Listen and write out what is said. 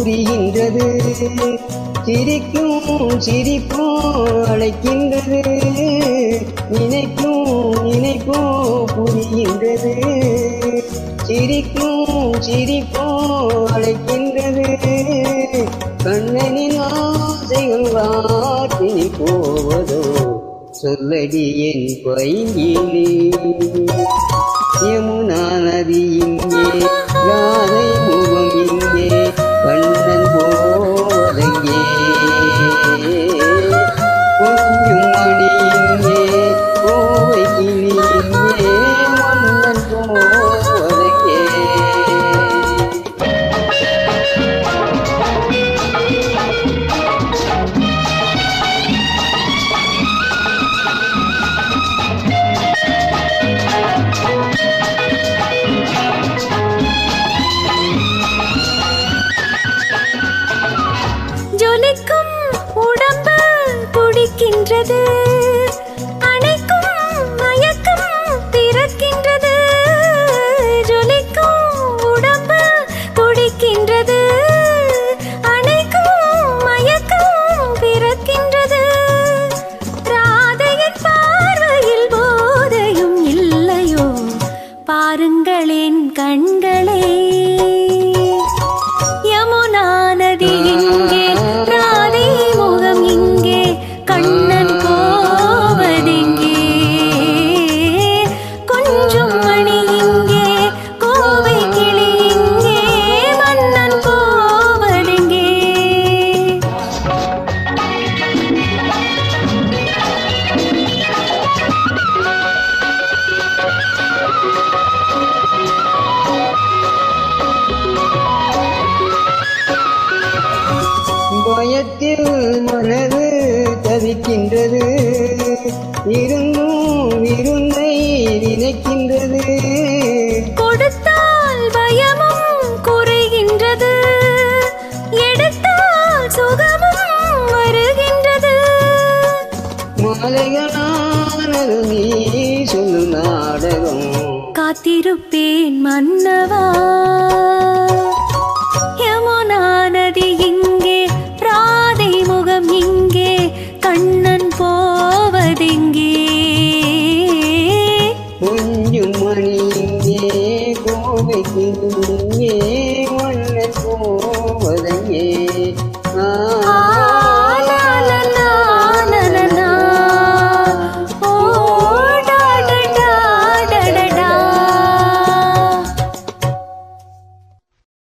புரிகின்றது, சிரிக்கும் சிரிப்பும் அழைக்கின்றது, நினைக்கும் நினைப்பும் புரிகின்றது, சிரிக்கும் சிரிப்பும் அழைக்கின்றது. கண்ணனின் ஆசைகள் வாட்டினி போவதோ சொல்லடி என் பைங்கிலே. யமுனா நதி இங்கே, ராதை முகம் இங்கே, கண்ணன் போவதெங்கே. கொஞ்சம் மணி இங்கே, கோவை கிளி இங்கே, மன்னன் போவதெங்கே. ஜொலிக்கும் உடம்பு துடிக்கின்றது, அணைக்கும் மயக்கம் பிறக்கின்றது. ஜொலிக்கும் உடம்பு துடிக்கின்றது, அணைக்கும் மயக்கம் பிறக்கின்றது. ராதையின் பார்வையில் போதையும் இல்லையோ பாருங்களேன் கண்களே. யமுனா நதி இங்கே, ராதை முகம் இங்கே, கண்ணன் போவதெங்கே. கொஞ்சம் மணி இங்கே, கோவை கிளி இங்கே, மன்னன் போவதெங்கே. பயத்தில் மனது தவிக்கின்றது, இருந்தும் இருந்தை நினைக்கின்றது. கொடுத்தால் பயமும் குறைகின்றது, எடுத்தால் சுகமும் வருகின்றது. மாலைகளானது நீ சொல்லும் நாடகம், காத்திருப்பேன் மன்னவா.